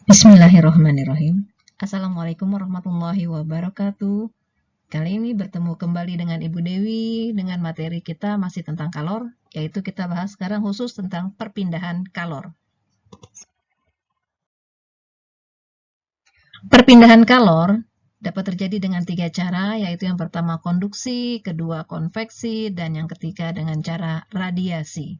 Bismillahirrahmanirrahim. Assalamualaikum warahmatullahi wabarakatuh. Kali ini bertemu kembali dengan Ibu Dewi dengan materi kita masih tentang kalor, yaitu kita bahas sekarang khusus tentang perpindahan kalor. Perpindahan kalor dapat terjadi dengan 3 cara, yaitu yang pertama konduksi, kedua konveksi, dan yang ketiga dengan cara radiasi.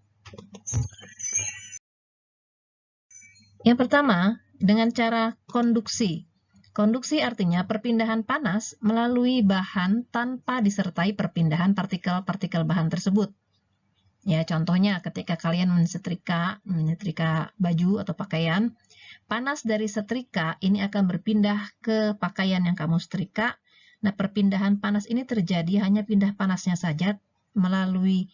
Yang pertama, dengan cara konduksi. Konduksi artinya perpindahan panas melalui bahan tanpa disertai perpindahan partikel-partikel bahan tersebut. Ya, contohnya ketika kalian menyetrika baju atau pakaian, panas dari setrika ini akan berpindah ke pakaian yang kamu setrika. Nah, perpindahan panas ini terjadi hanya pindah panasnya saja melalui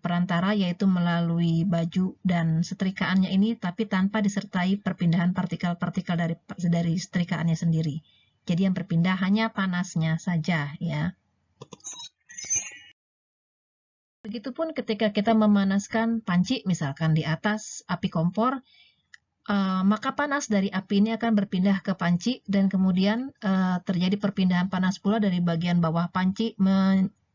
perantara, yaitu melalui baju dan setrikaannya ini, tapi tanpa disertai perpindahan partikel-partikel dari setrikaannya sendiri. Jadi yang berpindah hanya panasnya saja, ya. Begitupun ketika kita memanaskan panci, misalkan di atas api kompor, maka panas dari api ini akan berpindah ke panci dan kemudian terjadi perpindahan panas pula dari bagian bawah panci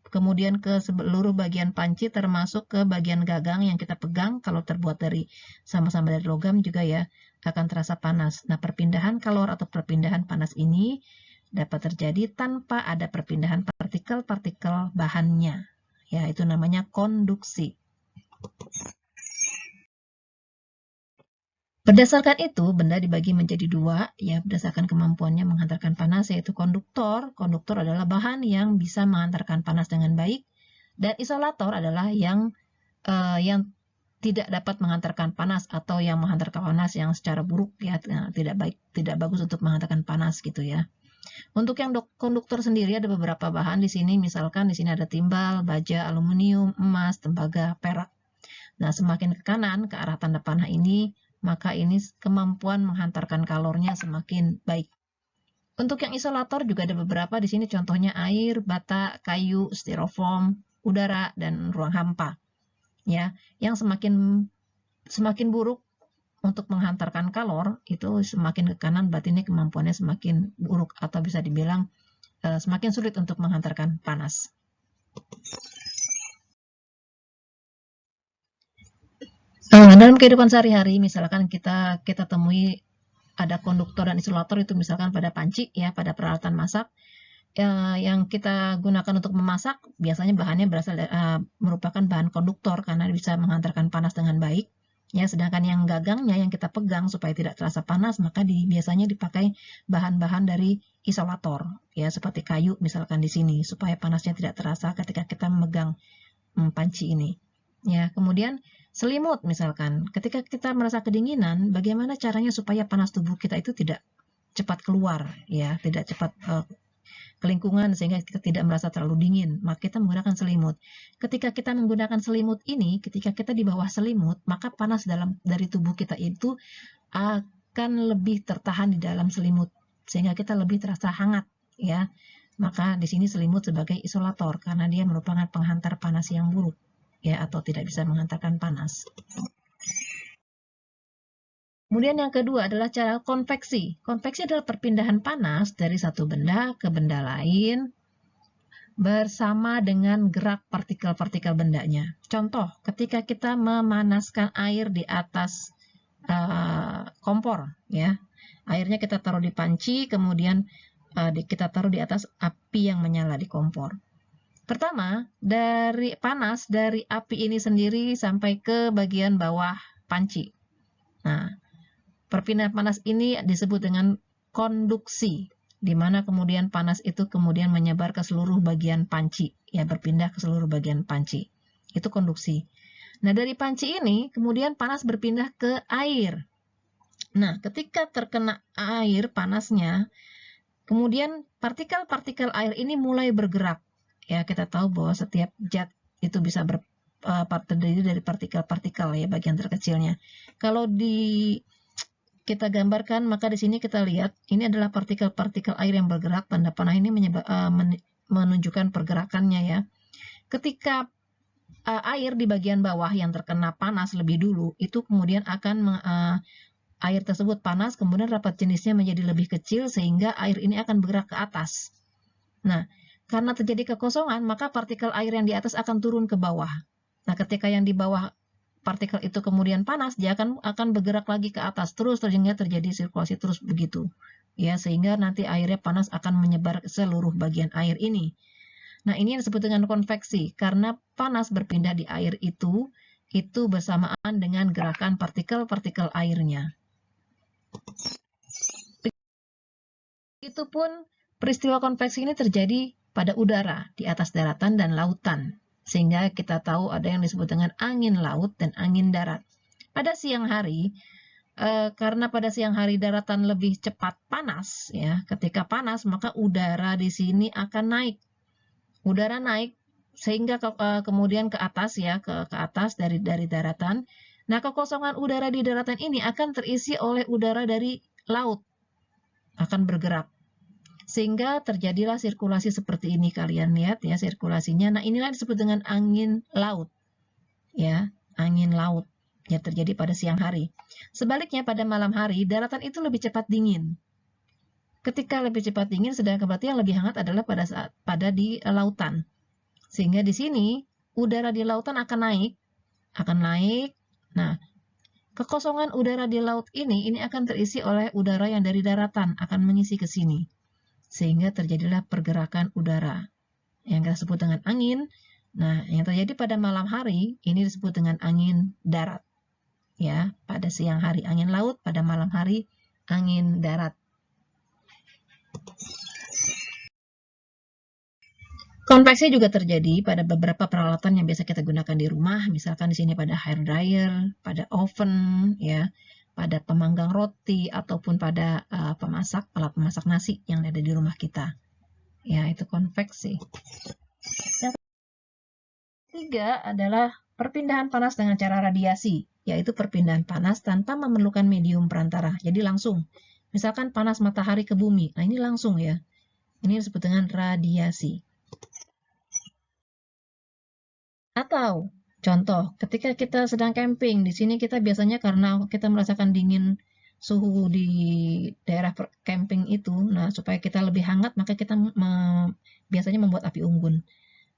kemudian ke seluruh bagian panci, termasuk ke bagian gagang yang kita pegang. Kalau terbuat dari sama-sama dari logam juga ya akan terasa panas. Nah, perpindahan kalor atau perpindahan panas ini dapat terjadi tanpa ada perpindahan partikel-partikel bahannya. Ya, itu namanya konduksi. Berdasarkan itu, benda dibagi menjadi dua, ya, berdasarkan kemampuannya menghantarkan panas, yaitu konduktor. Konduktor adalah bahan yang bisa menghantarkan panas dengan baik, dan isolator adalah yang tidak dapat menghantarkan panas atau yang menghantarkan panas yang secara buruk, ya, tidak bagus untuk menghantarkan panas gitu ya. Untuk yang konduktor sendiri ada beberapa bahan di sini, misalkan di sini ada timbal, baja, aluminium, emas, tembaga, perak. Nah, semakin ke kanan ke arah tanda panah ini, maka ini kemampuan menghantarkan kalornya semakin baik. Untuk yang isolator juga ada beberapa di sini, contohnya air, bata, kayu, styrofoam, udara, dan ruang hampa. Ya, yang semakin buruk untuk menghantarkan kalor itu semakin ke kanan, berarti ini kemampuannya semakin buruk atau bisa dibilang semakin sulit untuk menghantarkan panas. Dalam kehidupan sehari-hari, misalkan kita temui ada konduktor dan isolator itu misalkan pada panci ya, pada peralatan masak yang kita gunakan untuk memasak, biasanya bahannya merupakan bahan konduktor karena bisa menghantarkan panas dengan baik. Ya, sedangkan yang gagangnya yang kita pegang supaya tidak terasa panas, maka biasanya dipakai bahan-bahan dari isolator, ya, seperti kayu misalkan di sini, supaya panasnya tidak terasa ketika kita memegang panci ini. Ya, kemudian selimut misalkan, ketika kita merasa kedinginan, bagaimana caranya supaya panas tubuh kita itu tidak cepat keluar, ya, tidak cepat ke lingkungan sehingga kita tidak merasa terlalu dingin, maka kita menggunakan selimut. Ketika kita menggunakan selimut ini, ketika kita di bawah selimut, maka panas dari tubuh kita itu akan lebih tertahan di dalam selimut sehingga kita lebih terasa hangat, ya. Maka di sini selimut sebagai isolator karena dia merupakan penghantar panas yang buruk, ya, atau tidak bisa menghantarkan panas. Kemudian yang kedua adalah cara konveksi. Konveksi adalah perpindahan panas dari satu benda ke benda lain bersama dengan gerak partikel-partikel bendanya. Contoh, ketika kita memanaskan air di atas kompor, ya, airnya kita taruh di panci, kemudian kita taruh di atas api yang menyala di kompor. Pertama, dari panas dari api ini sendiri sampai ke bagian bawah panci. Nah, perpindahan panas ini disebut dengan konduksi, di mana kemudian panas itu kemudian menyebar ke seluruh bagian panci, ya, berpindah ke seluruh bagian panci. Itu konduksi. Nah, dari panci ini kemudian panas berpindah ke air. Nah, ketika terkena air panasnya, kemudian partikel-partikel air ini mulai bergerak. Ya, kita tahu bahwa setiap zat itu bisa terdiri dari partikel-partikel, ya, bagian terkecilnya. Kalau kita gambarkan, maka di sini kita lihat ini adalah partikel-partikel air yang bergerak. Tanda panah ini menunjukkan pergerakannya, ya. Ketika air di bagian bawah yang terkena panas lebih dulu, itu kemudian akan air tersebut panas, kemudian rapat jenisnya menjadi lebih kecil sehingga air ini akan bergerak ke atas. Nah, karena terjadi kekosongan, maka partikel air yang di atas akan turun ke bawah. Nah, ketika yang di bawah partikel itu kemudian panas, dia akan bergerak lagi ke atas terus sehingga terjadi sirkulasi terus begitu. Ya, sehingga nanti airnya panas akan menyebar ke seluruh bagian air ini. Nah, ini yang disebut dengan konveksi karena panas berpindah di air itu bersamaan dengan gerakan partikel-partikel airnya. Begitupun peristiwa konveksi ini terjadi pada udara di atas daratan dan lautan. Sehingga kita tahu ada yang disebut dengan angin laut dan angin darat. Pada siang hari, karena pada siang hari daratan lebih cepat panas, ya, ketika panas maka udara di sini akan naik. Udara naik sehingga kemudian ke atas, ya, ke atas dari daratan. Nah, kekosongan udara di daratan ini akan terisi oleh udara dari laut, akan bergerak. Sehingga terjadilah sirkulasi seperti ini, kalian lihat ya sirkulasinya. Nah, inilah disebut dengan angin laut. Ya, angin laut yang terjadi pada siang hari. Sebaliknya pada malam hari, daratan itu lebih cepat dingin. Ketika lebih cepat dingin, sedangkan berarti yang lebih hangat adalah pada di lautan. Sehingga di sini udara di lautan akan naik. Nah, kekosongan udara di laut ini akan terisi oleh udara yang dari daratan, akan mengisi ke sini. Sehingga terjadilah pergerakan udara yang kita sebut dengan angin. Nah, yang terjadi pada malam hari ini disebut dengan angin darat. Ya, pada siang hari angin laut, pada malam hari angin darat. Konveksi juga terjadi pada beberapa peralatan yang biasa kita gunakan di rumah, misalkan di sini pada hair dryer, pada oven, ya, pada pemanggang roti ataupun pada alat pemasak nasi yang ada di rumah kita. Ya, itu konveksi. Yang ketiga adalah perpindahan panas dengan cara radiasi, yaitu perpindahan panas tanpa memerlukan medium perantara. Jadi langsung. Misalkan panas matahari ke bumi. Nah, ini langsung ya. Ini disebut dengan radiasi. Atau contoh, ketika kita sedang camping, di sini kita biasanya karena kita merasakan dingin suhu di daerah camping itu, nah supaya kita lebih hangat, maka kita biasanya membuat api unggun.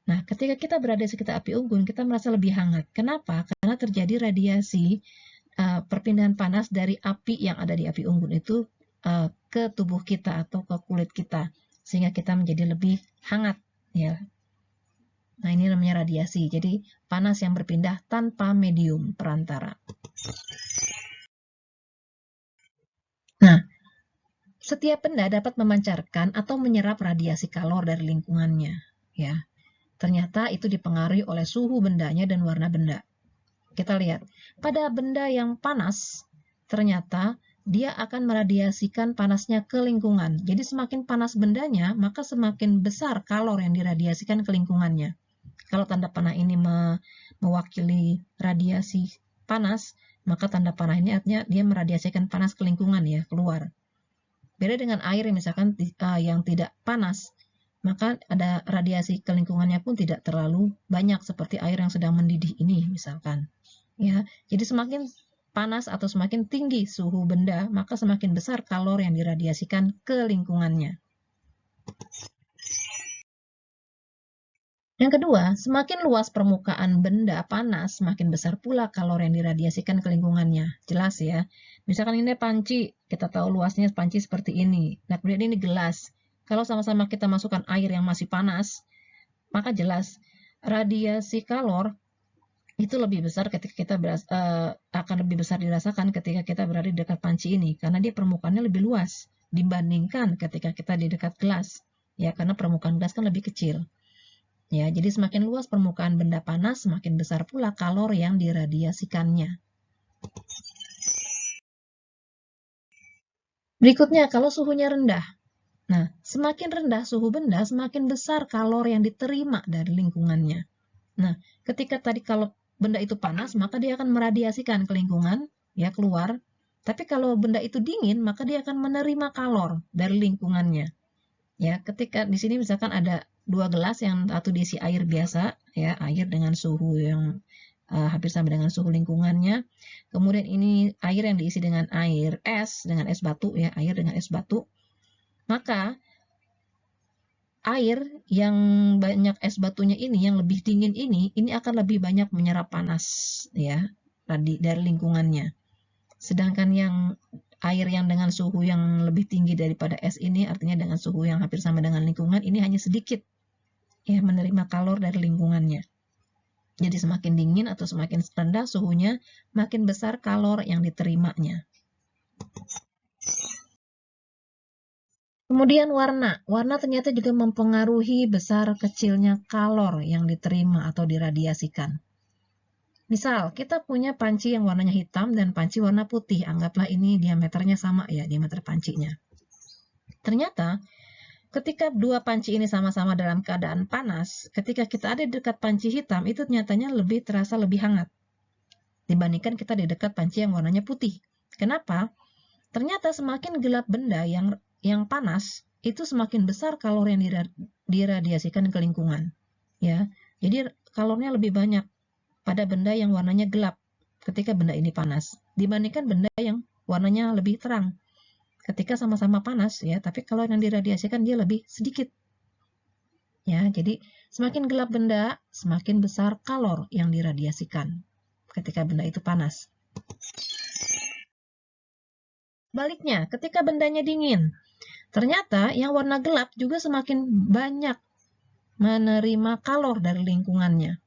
Nah, ketika kita berada di sekitar api unggun, kita merasa lebih hangat. Kenapa? Karena terjadi radiasi perpindahan panas dari api yang ada di api unggun itu ke tubuh kita atau ke kulit kita, sehingga kita menjadi lebih hangat, ya. Nah, ini namanya radiasi. Jadi, panas yang berpindah tanpa medium perantara. Nah, setiap benda dapat memancarkan atau menyerap radiasi kalor dari lingkungannya. Ya, ternyata itu dipengaruhi oleh suhu bendanya dan warna benda. Kita lihat, pada benda yang panas, ternyata dia akan meradiasikan panasnya ke lingkungan. Jadi, semakin panas bendanya, maka semakin besar kalor yang diradiasikan ke lingkungannya. Kalau tanda panah ini mewakili radiasi panas, maka tanda panah ini artinya dia meradiasikan panas ke lingkungan, ya, keluar. Beda dengan air misalkan yang tidak panas, maka ada radiasi ke lingkungannya pun tidak terlalu banyak seperti air yang sedang mendidih ini misalkan. Ya, jadi semakin panas atau semakin tinggi suhu benda, maka semakin besar kalor yang diradiasikan ke lingkungannya. Yang kedua, semakin luas permukaan benda panas, semakin besar pula kalor yang diradiasikan ke lingkungannya. Jelas ya. Misalkan ini panci, kita tahu luasnya panci seperti ini. Nah, kemudian ini gelas. Kalau sama-sama kita masukkan air yang masih panas, maka jelas radiasi kalor itu lebih besar ketika kita akan lebih besar dirasakan ketika kita berada di dekat panci ini, karena dia permukaannya lebih luas dibandingkan ketika kita di dekat gelas. Ya, karena permukaan gelas kan lebih kecil. Ya, jadi semakin luas permukaan benda panas, semakin besar pula kalor yang diradiasikannya. Berikutnya, kalau suhunya rendah. Nah, semakin rendah suhu benda, semakin besar kalor yang diterima dari lingkungannya. Nah, ketika tadi kalau benda itu panas, maka dia akan meradiasikan ke lingkungan, ya, keluar. Tapi kalau benda itu dingin, maka dia akan menerima kalor dari lingkungannya. Ya, ketika di sini misalkan ada 2 gelas yang satu diisi air biasa, ya, air dengan suhu yang hampir sama dengan suhu lingkungannya. Kemudian ini air yang diisi dengan air es, dengan es batu ya, air dengan es batu. Maka air yang banyak es batunya ini, yang lebih dingin ini akan lebih banyak menyerap panas ya dari lingkungannya. Sedangkan yang air yang dengan suhu yang lebih tinggi daripada es ini, artinya dengan suhu yang hampir sama dengan lingkungan, ini hanya sedikit ya menerima kalor dari lingkungannya. Jadi semakin dingin atau semakin rendah suhunya, makin besar kalor yang diterimanya. Kemudian warna. Warna ternyata juga mempengaruhi besar kecilnya kalor yang diterima atau diradiasikan. Misal, kita punya panci yang warnanya hitam dan panci warna putih. Anggaplah ini diameternya sama ya, diameter pancinya. Ternyata, ketika dua panci ini sama-sama dalam keadaan panas, ketika kita ada di dekat panci hitam, itu nyatanya lebih terasa lebih hangat dibandingkan kita di dekat panci yang warnanya putih. Kenapa? Ternyata semakin gelap benda yang panas, itu semakin besar kalor yang diradiasikan ke lingkungan. Ya, jadi kalornya lebih banyak pada benda yang warnanya gelap ketika benda ini panas dibandingkan benda yang warnanya lebih terang ketika sama-sama panas ya, tapi kalor yang diradiasikan dia lebih sedikit. Ya, jadi semakin gelap benda, semakin besar kalor yang diradiasikan ketika benda itu panas. Baliknya, ketika bendanya dingin, ternyata yang warna gelap juga semakin banyak menerima kalor dari lingkungannya.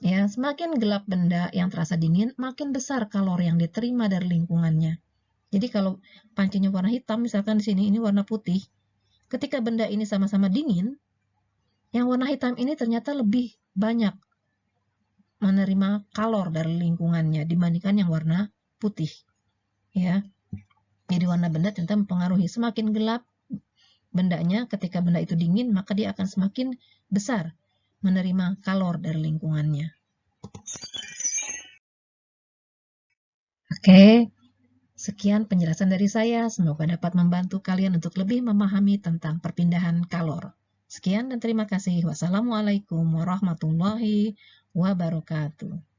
Ya, semakin gelap benda yang terasa dingin, makin besar kalor yang diterima dari lingkungannya. Jadi kalau pancinya warna hitam, misalkan di sini ini warna putih, ketika benda ini sama-sama dingin, yang warna hitam ini ternyata lebih banyak menerima kalor dari lingkungannya dibandingkan yang warna putih. Ya, jadi warna benda ternyata mempengaruhi. Semakin gelap bendanya, ketika benda itu dingin, maka dia akan semakin besar menerima kalor dari lingkungannya. Oke, sekian penjelasan dari saya. Semoga dapat membantu kalian untuk lebih memahami tentang perpindahan kalor. Sekian dan terima kasih. Wassalamualaikum warahmatullahi wabarakatuh.